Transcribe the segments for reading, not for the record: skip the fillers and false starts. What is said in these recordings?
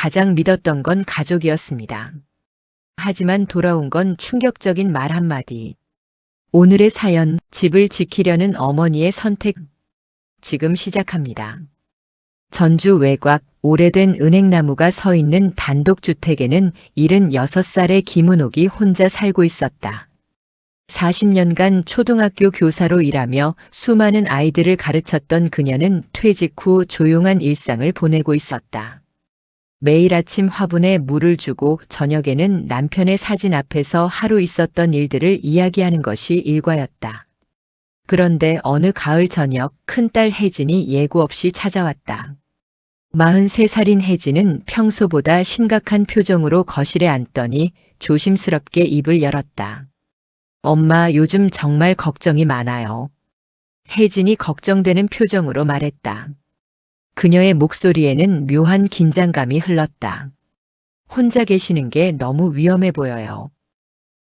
가장 믿었던 건 가족이었습니다. 하지만 돌아온 건 충격적인 말 한마디. 오늘의 사연, 집을 지키려는 어머니의 선택. 지금 시작합니다. 전주 외곽 오래된 은행나무가 서 있는 단독주택에는 76살의 김은옥이 혼자 살고 있었다. 40년간 초등학교 교사로 일하며 수많은 아이들을 가르쳤던 그녀는 퇴직 후 조용한 일상을 보내고 있었다. 매일 아침 화분에 물을 주고 저녁에는 남편의 사진 앞에서 하루 있었던 일들을 이야기하는 것이 일과였다. 그런데 어느 가을 저녁 큰딸 혜진이 예고 없이 찾아왔다. 43살인 혜진은 평소보다 심각한 표정으로 거실에 앉더니 조심스럽게 입을 열었다. 엄마, 요즘 정말 걱정이 많아요. 혜진이 걱정되는 표정으로 말했다. 그녀의 목소리에는 묘한 긴장감이 흘렀다. 혼자 계시는 게 너무 위험해 보여요.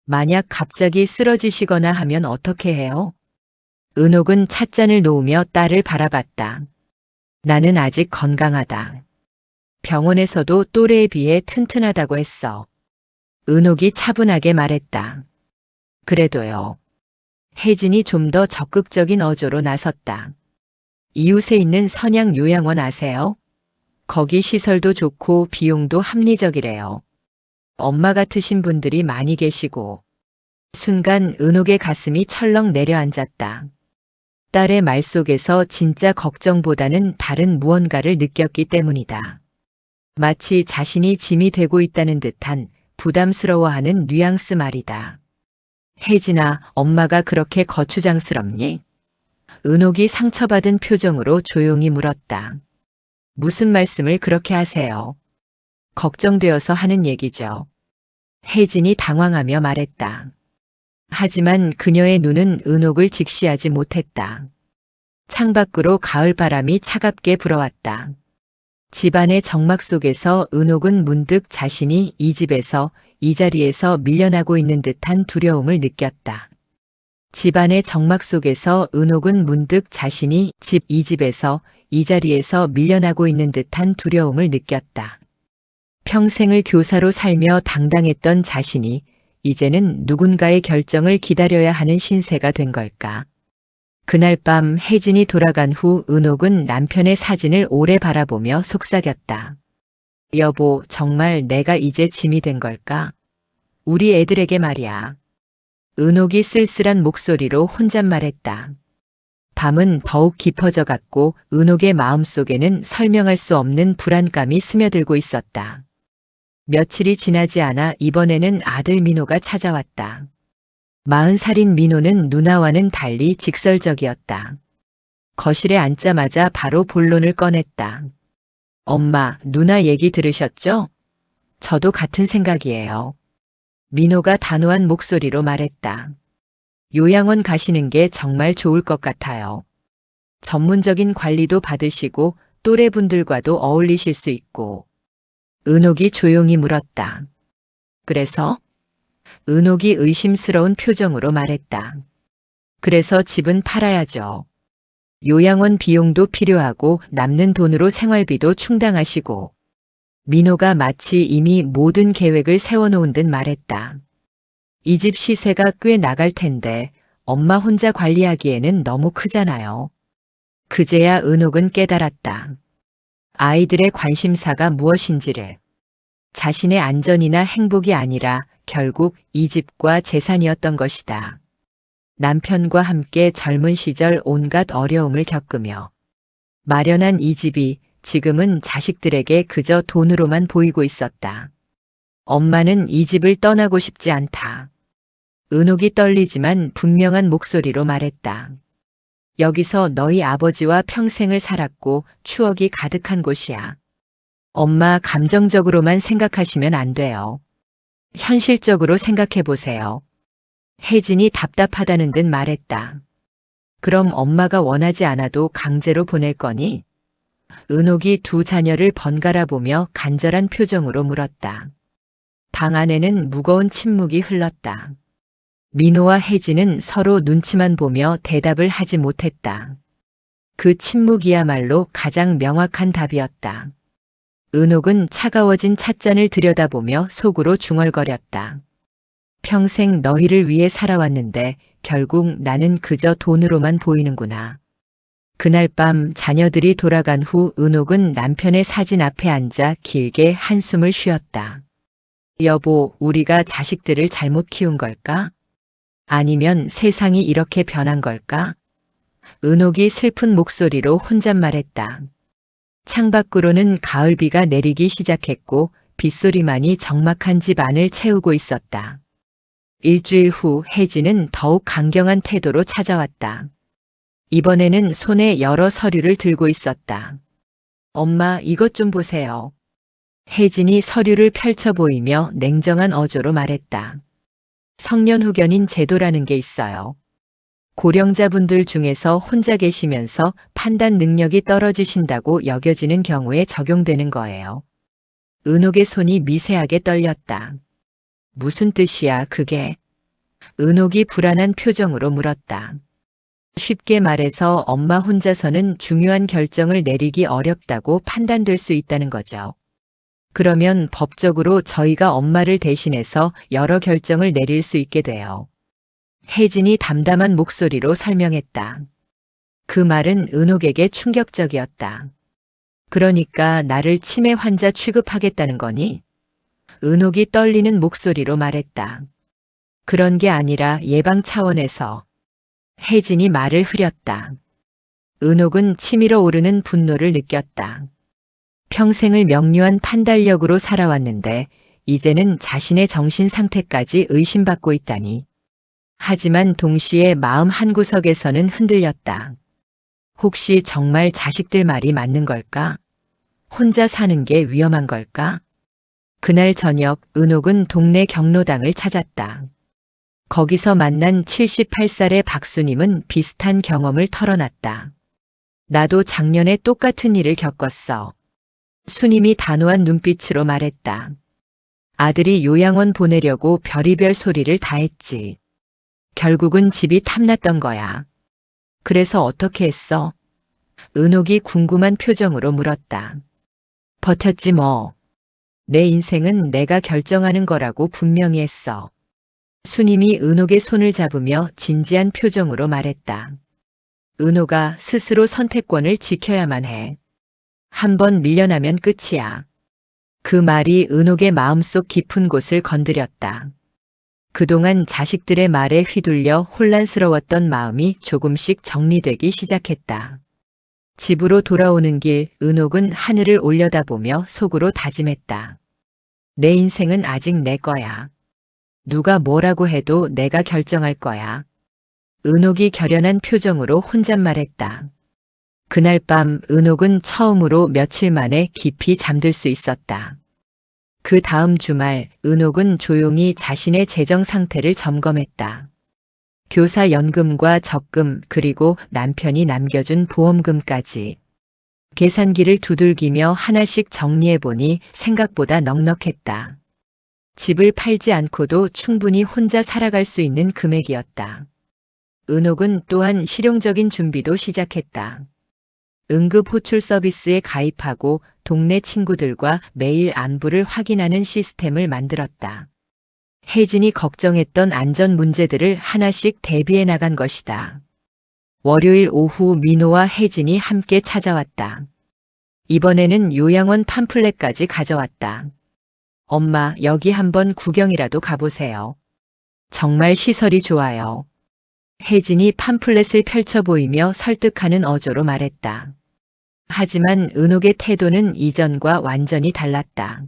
만약 갑자기 쓰러지시거나 하면 어떻게 해요? 은옥은 찻잔을 놓으며 딸을 바라봤다. 나는 아직 건강하다. 병원에서도 또래에 비해 튼튼하다고 했어. 은옥이 차분하게 말했다. 그래도요. 혜진이 좀 더 적극적인 어조로 나섰다. 이웃에 있는 선양 요양원 아세요? 거기 시설도 좋고 비용도 합리적이래요. 엄마 같으신 분들이 많이 계시고. 순간 은옥의 가슴이 철렁 내려앉았다. 딸의 말 속에서 진짜 걱정보다는 다른 무언가를 느꼈기 때문이다. 마치 자신이 짐이 되고 있다는 듯한 부담스러워하는 뉘앙스 말이다. 혜진아, 엄마가 그렇게 거추장스럽니? 은옥이 상처받은 표정으로 조용히 물었다. 무슨 말씀을 그렇게 하세요? 걱정되어서 하는 얘기죠. 혜진이 당황하며 말했다. 하지만 그녀의 눈은 은옥을 직시하지 못했다. 창밖으로 가을바람이 차갑게 불어왔다. 집안의 정막 속에서 은옥은 문득 자신이 이 집에서, 이 자리에서 밀려나고 있는 듯한 두려움을 느꼈다. 집안의 정막 속에서 은옥은 문득 자신이 이 집에서, 이 자리에서 밀려나고 있는 듯한 두려움을 느꼈다. 평생을 교사로 살며 당당했던 자신이 이제는 누군가의 결정을 기다려야 하는 신세가 된 걸까? 그날 밤 혜진이 돌아간 후 은옥은 남편의 사진을 오래 바라보며 속삭였다. 여보, 정말 내가 이제 짐이 된 걸까? 우리 애들에게 말이야. 은옥이 쓸쓸한 목소리로 혼잣말했다. 밤은 더욱 깊어져 갔고 은옥의 마음속에는 설명할 수 없는 불안감이 스며들고 있었다. 며칠이 지나지 않아 이번에는 아들 민호가 찾아왔다. 40살인 민호는 누나와는 달리 직설적이었다. 거실에 앉자마자 바로 본론을 꺼냈다. 엄마, 누나 얘기 들으셨죠? 저도 같은 생각이에요. 민호가 단호한 목소리로 말했다. 요양원 가시는 게 정말 좋을 것 같아요. 전문적인 관리도 받으시고 또래분들과도 어울리실 수 있고. 은옥이 조용히 물었다. 그래서? 은옥이 의심스러운 표정으로 말했다. 그래서 집은 팔아야죠. 요양원 비용도 필요하고 남는 돈으로 생활비도 충당하시고. 민호가 마치 이미 모든 계획을 세워놓은 듯 말했다. 이 집 시세가 꽤 나갈 텐데 엄마 혼자 관리하기에는 너무 크잖아요. 그제야 은옥은 깨달았다. 아이들의 관심사가 무엇인지를. 자신의 안전이나 행복이 아니라 결국 이 집과 재산이었던 것이다. 남편과 함께 젊은 시절 온갖 어려움을 겪으며 마련한 이 집이 지금은 자식들에게 그저 돈으로만 보이고 있었다. 엄마는 이 집을 떠나고 싶지 않다. 은옥이 떨리지만 분명한 목소리로 말했다. 여기서 너희 아버지와 평생을 살았고 추억이 가득한 곳이야. 엄마, 감정적으로만 생각하시면 안 돼요. 현실적으로 생각해 보세요. 혜진이 답답하다는 듯 말했다. 그럼 엄마가 원하지 않아도 강제로 보낼 거니? 은옥이 두 자녀를 번갈아 보며 간절한 표정으로 물었다. 방 안에는 무거운 침묵이 흘렀다. 민호와 혜진은 서로 눈치만 보며 대답을 하지 못했다. 그 침묵이야말로 가장 명확한 답이었다. 은옥은 차가워진 찻잔을 들여다보며 속으로 중얼거렸다. 평생 너희를 위해 살아왔는데 결국 나는 그저 돈으로만 보이는구나. 그날 밤 자녀들이 돌아간 후 은옥은 남편의 사진 앞에 앉아 길게 한숨을 쉬었다. 여보, 우리가 자식들을 잘못 키운 걸까? 아니면 세상이 이렇게 변한 걸까? 은옥이 슬픈 목소리로 혼잣말했다. 창밖으로는 가을비가 내리기 시작했고 빗소리만이 적막한 집 안을 채우고 있었다. 일주일 후 혜진은 더욱 강경한 태도로 찾아왔다. 이번에는 손에 여러 서류를 들고 있었다. 엄마, 이것 좀 보세요. 혜진이 서류를 펼쳐 보이며 냉정한 어조로 말했다. 성년후견인 제도라는 게 있어요. 고령자분들 중에서 혼자 계시면서 판단 능력이 떨어지신다고 여겨지는 경우에 적용되는 거예요. 은옥의 손이 미세하게 떨렸다. 무슨 뜻이야, 그게? 은옥이 불안한 표정으로 물었다. 쉽게 말해서 엄마 혼자서는 중요한 결정을 내리기 어렵다고 판단될 수 있다는 거죠. 그러면 법적으로 저희가 엄마를 대신해서 여러 결정을 내릴 수 있게 돼요. 혜진이 담담한 목소리로 설명했다. 그 말은 은옥에게 충격적이었다. 그러니까 나를 치매 환자 취급하겠다는 거니? 은옥이 떨리는 목소리로 말했다. 그런 게 아니라 예방 차원에서. 혜진이 말을 흐렸다. 은옥은 치밀어 오르는 분노를 느꼈다. 평생을 명료한 판단력으로 살아왔는데 이제는 자신의 정신 상태까지 의심받고 있다니. 하지만 동시에 마음 한구석에서는 흔들렸다. 혹시 정말 자식들 말이 맞는 걸까? 혼자 사는 게 위험한 걸까? 그날 저녁 은옥은 동네 경로당을 찾았다. 거기서 만난 78살의 박수님은 비슷한 경험을 털어놨다. 나도 작년에 똑같은 일을 겪었어. 수님이 단호한 눈빛으로 말했다. 아들이 요양원 보내려고 별의별 소리를 다 했지. 결국은 집이 탐났던 거야. 그래서 어떻게 했어? 은옥이 궁금한 표정으로 물었다. 버텼지 뭐. 내 인생은 내가 결정하는 거라고 분명히 했어. 수님이 은옥의 손을 잡으며 진지한 표정으로 말했다. 은옥아, 스스로 선택권을 지켜야만 해. 한번 밀려나면 끝이야. 그 말이 은옥의 마음속 깊은 곳을 건드렸다. 그동안 자식들의 말에 휘둘려 혼란스러웠던 마음이 조금씩 정리되기 시작했다. 집으로 돌아오는 길 은옥은 하늘을 올려다보며 속으로 다짐했다. 내 인생은 아직 내 거야. 누가 뭐라고 해도 내가 결정할 거야. 은옥이 결연한 표정으로 혼잣말했다. 그날 밤 은옥은 처음으로 며칠 만에 깊이 잠들 수 있었다. 그 다음 주말 은옥은 조용히 자신의 재정 상태를 점검했다. 교사 연금과 적금 그리고 남편이 남겨준 보험금까지. 계산기를 두들기며 하나씩 정리해보니 생각보다 넉넉했다. 집을 팔지 않고도 충분히 혼자 살아갈 수 있는 금액이었다. 은옥은 또한 실용적인 준비도 시작했다. 응급 호출 서비스에 가입하고 동네 친구들과 매일 안부를 확인하는 시스템을 만들었다. 혜진이 걱정했던 안전 문제들을 하나씩 대비해 나간 것이다. 월요일 오후 민호와 혜진이 함께 찾아왔다. 이번에는 요양원 팜플렛까지 가져왔다. 엄마, 여기 한번 구경이라도 가보세요. 정말 시설이 좋아요. 혜진이 팜플렛을 펼쳐 보이며 설득하는 어조로 말했다. 하지만 은옥의 태도는 이전과 완전히 달랐다.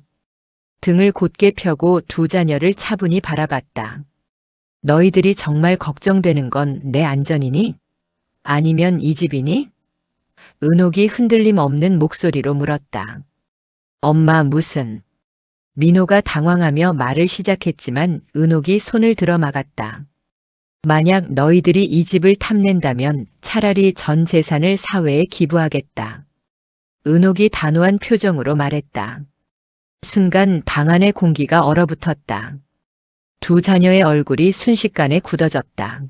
등을 곧게 펴고 두 자녀를 차분히 바라봤다. 너희들이 정말 걱정되는 건 내 안전이니? 아니면 이 집이니? 은옥이 흔들림 없는 목소리로 물었다. 엄마 무슨... 민호가 당황하며 말을 시작했지만 은옥이 손을 들어 막았다. 만약 너희들이 이 집을 탐낸다면 차라리 전 재산을 사회에 기부하겠다. 은옥이 단호한 표정으로 말했다. 순간 방 안의 공기가 얼어붙었다. 두 자녀의 얼굴이 순식간에 굳어졌다.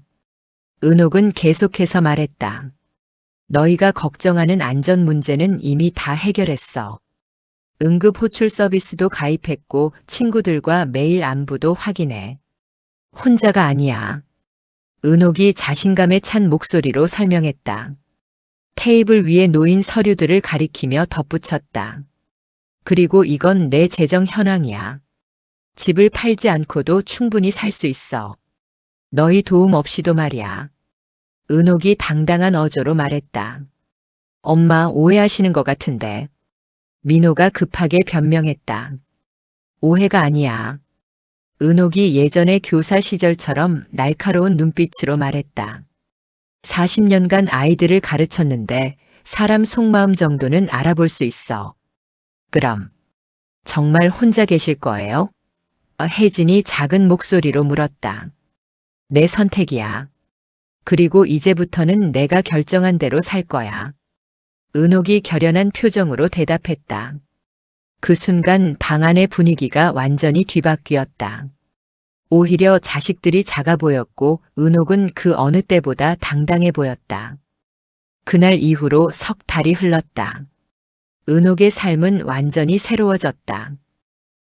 은옥은 계속해서 말했다. 너희가 걱정하는 안전 문제는 이미 다 해결했어. 응급 호출 서비스도 가입했고 친구들과 매일 안부도 확인해. 혼자가 아니야. 은옥이 자신감에 찬 목소리로 설명했다. 테이블 위에 놓인 서류들을 가리키며 덧붙였다. 그리고 이건 내 재정 현황이야. 집을 팔지 않고도 충분히 살 수 있어. 너희 도움 없이도 말이야. 은옥이 당당한 어조로 말했다. 엄마 오해하시는 것 같은데. 민호가 급하게 변명했다. 오해가 아니야. 은옥이 예전의 교사 시절처럼 날카로운 눈빛으로 말했다. 40년간 아이들을 가르쳤는데 사람 속마음 정도는 알아볼 수 있어. 그럼 정말 혼자 계실 거예요? 혜진이 작은 목소리로 물었다. 내 선택이야. 그리고 이제부터는 내가 결정한 대로 살 거야. 은옥이 결연한 표정으로 대답했다. 그 순간 방 안의 분위기가 완전히 뒤바뀌었다. 오히려 자식들이 작아 보였고 은옥은 그 어느 때보다 당당해 보였다. 그날 이후로 석 달이 흘렀다. 은옥의 삶은 완전히 새로워졌다.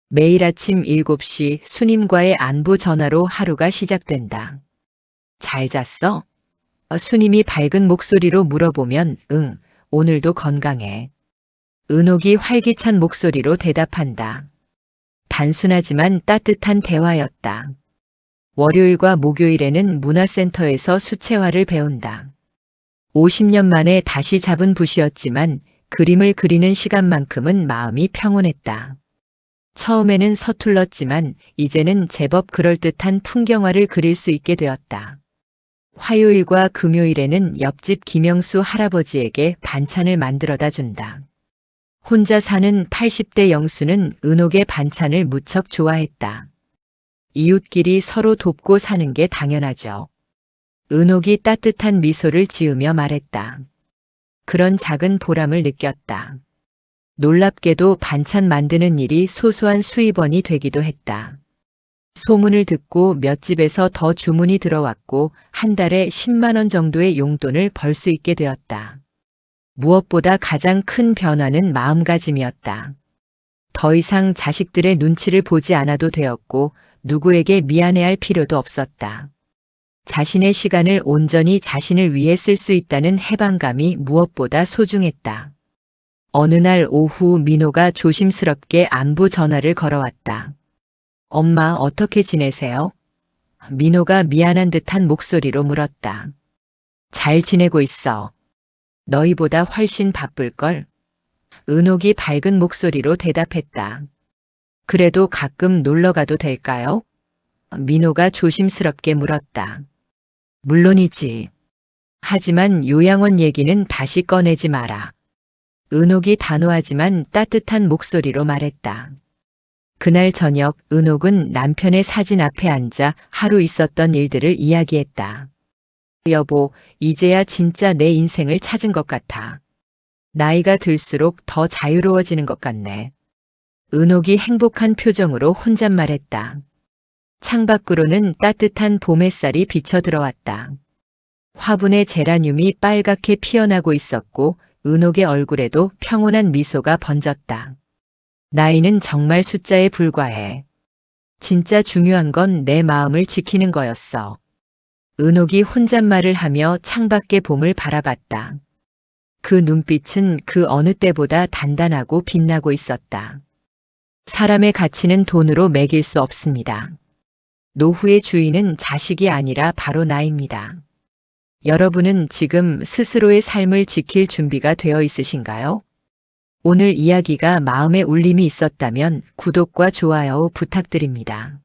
매일 아침 7시 수님과의 안부 전화로 하루가 시작된다. 잘 잤어? 수님이 밝은 목소리로 물어보면 응, 오늘도 건강해. 은옥이 활기찬 목소리로 대답한다. 단순하지만 따뜻한 대화였다. 월요일과 목요일에는 문화센터에서 수채화를 배운다. 50년 만에 다시 잡은 붓이었지만 그림을 그리는 시간만큼은 마음이 평온했다. 처음에는 서툴렀지만 이제는 제법 그럴듯한 풍경화를 그릴 수 있게 되었다. 화요일과 금요일에는 옆집 김영수 할아버지에게 반찬을 만들어다 준다. 혼자 사는 80대 영수는 은옥의 반찬을 무척 좋아했다. 이웃끼리 서로 돕고 사는 게 당연하죠. 은옥이 따뜻한 미소를 지으며 말했다. 그런 작은 보람을 느꼈다. 놀랍게도 반찬 만드는 일이 소소한 수입원이 되기도 했다. 소문을 듣고 몇 집에서 더 주문이 들어왔고 한 달에 10만 원 정도의 용돈을 벌 수 있게 되었다. 무엇보다 가장 큰 변화는 마음가짐이었다. 더 이상 자식들의 눈치를 보지 않아도 되었고 누구에게 미안해할 필요도 없었다. 자신의 시간을 온전히 자신을 위해 쓸 수 있다는 해방감이 무엇보다 소중했다. 어느 날 오후 민호가 조심스럽게 안부 전화를 걸어왔다. 엄마 어떻게 지내세요? 민호가 미안한 듯한 목소리로 물었다. 잘 지내고 있어. 너희보다 훨씬 바쁠걸? 은옥이 밝은 목소리로 대답했다. 그래도 가끔 놀러 가도 될까요? 민호가 조심스럽게 물었다. 물론이지. 하지만 요양원 얘기는 다시 꺼내지 마라. 은옥이 단호하지만 따뜻한 목소리로 말했다. 그날 저녁 은옥은 남편의 사진 앞에 앉아 하루 있었던 일들을 이야기했다. 여보, 이제야 진짜 내 인생을 찾은 것 같아. 나이가 들수록 더 자유로워지는 것 같네. 은옥이 행복한 표정으로 혼잣말했다. 창밖으로는 따뜻한 봄 햇살이 비쳐 들어왔다. 화분에 제라늄이 빨갛게 피어나고 있었고 은옥의 얼굴에도 평온한 미소가 번졌다. 나이는 정말 숫자에 불과해. 진짜 중요한 건 내 마음을 지키는 거였어. 은옥이 혼잣말을 하며 창밖의 봄을 바라봤다. 그 눈빛은 그 어느 때보다 단단하고 빛나고 있었다. 사람의 가치는 돈으로 매길 수 없습니다. 노후의 주인은 자식이 아니라 바로 나입니다. 여러분은 지금 스스로의 삶을 지킬 준비가 되어 있으신가요? 오늘 이야기가 마음에 울림이 있었다면 구독과 좋아요 부탁드립니다.